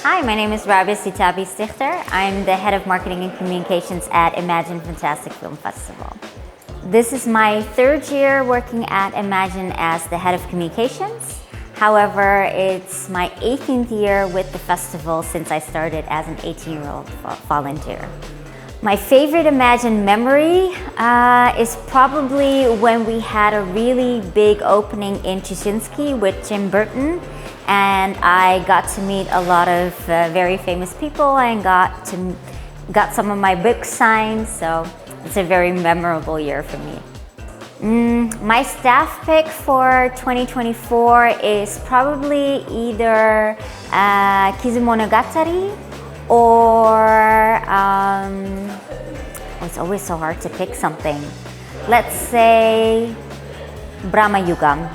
Hi, my name is Rabia Sitabi-Stigter. I'm the head of marketing and communications at Imagine Fantastic Film Festival. This is my third year working at Imagine as the head of communications. However, it's my 18th year with the festival since I started as an 18-year-old volunteer. My favorite Imagine memory is probably when we had a really big opening in Tuschinski with Tim Burton, and I got to meet a lot of very famous people and got some of my books signed, so it's a very memorable year for me. My staff pick for 2024 is probably either Kizumonogatari or it's always so hard to pick something. Let's say Brahma Yugam.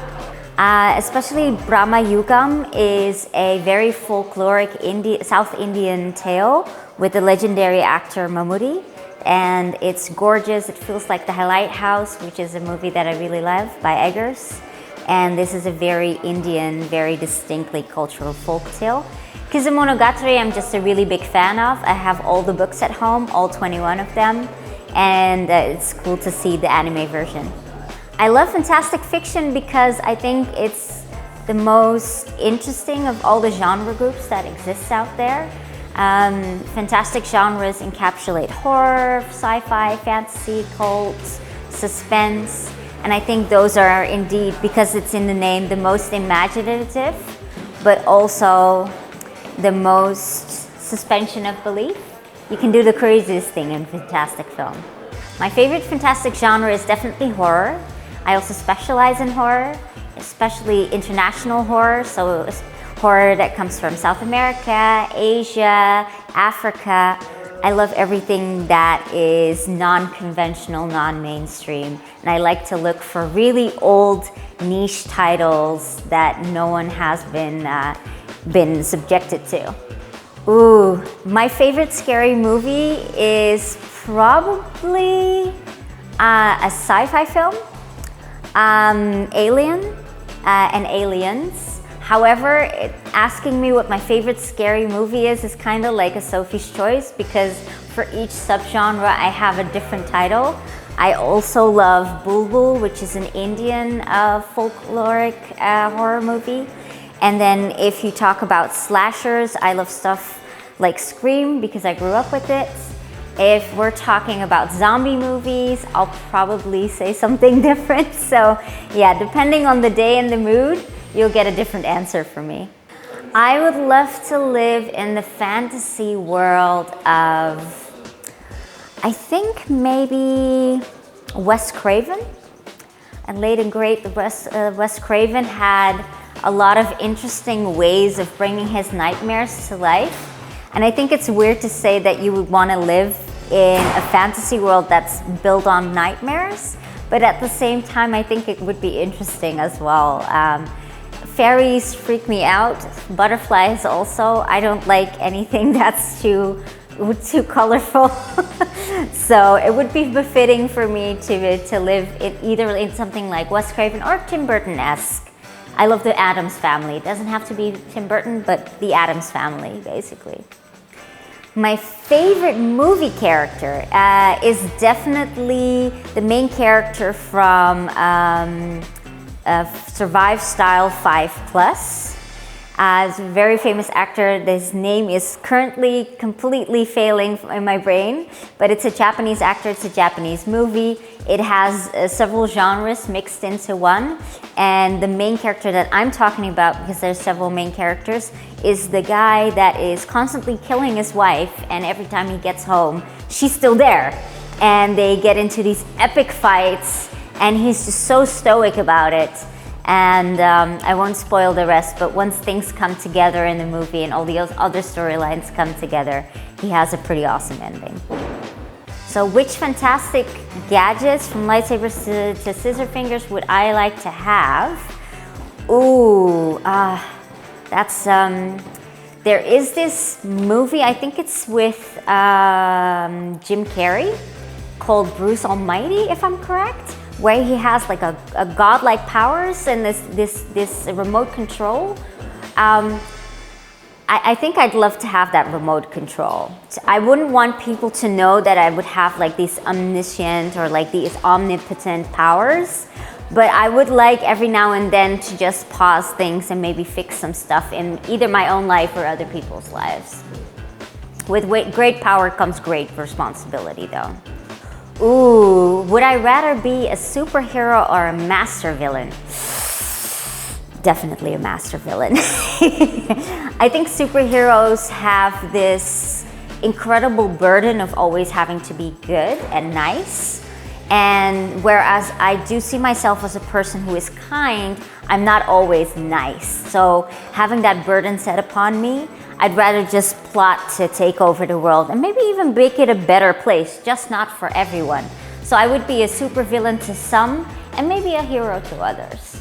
Especially Brahma Yugam is a very folkloric South Indian tale with the legendary actor Mammootty, and it's gorgeous. It feels like The Lighthouse, which is a movie that I really love by Eggers, and this is a very Indian, very distinctly cultural folk tale. Kizumonogatari I'm just a really big fan of. I have all the books at home, all 21 of them, and it's cool to see the anime version. I love fantastic fiction because I think it's the most interesting of all the genre groups that exist out there. Fantastic genres encapsulate horror, sci-fi, fantasy, cult, suspense, and I think those are indeed, because it's in the name, the most imaginative, but also the most suspension of belief. You can do the craziest thing in fantastic film. My favorite fantastic genre is definitely horror. I also specialize in horror, especially international horror, so horror that comes from South America, Asia, Africa. I love everything that is non-conventional, non-mainstream, and I like to look for really old niche titles that no one has been subjected to. Ooh, my favorite scary movie is probably a sci-fi film, Alien and Aliens. However, asking me what my favorite scary movie is kind of like a Sophie's Choice, because for each subgenre I have a different title. I also love Bulbul, which is an Indian folkloric horror movie. And then if you talk about slashers, I love stuff like Scream because I grew up with it. If we're talking about zombie movies, I'll probably say something different. So yeah, depending on the day and the mood, you'll get a different answer from me. I would love to live in the fantasy world of, I think maybe Wes Craven. And late and great Wes Craven had a lot of interesting ways of bringing his nightmares to life. And I think it's weird to say that you would want to live in a fantasy world that's built on nightmares, but at the same time, I think it would be interesting as well. Fairies freak me out, butterflies also. I don't like anything that's too colorful. So it would be befitting for me to live either in something like Wes Craven or Tim Burton-esque. I love the Addams Family. It doesn't have to be Tim Burton, but the Addams Family, basically. My favorite movie character is definitely the main character from Survive Style 5+. As a very famous actor, his name is currently completely failing in my brain, but it's a Japanese actor, it's a Japanese movie. It has several genres mixed into one, and the main character that I'm talking about, because there's several main characters, is the guy that is constantly killing his wife, and every time he gets home, she's still there. And they get into these epic fights, and he's just so stoic about it. And I won't spoil the rest, but once things come together in the movie and all the other storylines come together, he has a pretty awesome ending. So which fantastic gadgets, from lightsabers to scissor fingers, would I like to have? Ooh, there is this movie, I think it's with Jim Carrey, called Bruce Almighty, if I'm correct, where he has like a godlike powers and this remote control. I think I'd love to have that remote control. I wouldn't want people to know that I would have like these omniscient or like these omnipotent powers, but I would like every now and then to just pause things and maybe fix some stuff in either my own life or other people's lives. With great power comes great responsibility though. Ooh, would I rather be a superhero or a master villain? Definitely a master villain. I think superheroes have this incredible burden of always having to be good and nice. And whereas I do see myself as a person who is kind, I'm not always nice. So having that burden set upon me, I'd rather just plot to take over the world and maybe even make it a better place, just not for everyone. So I would be a supervillain to some and maybe a hero to others.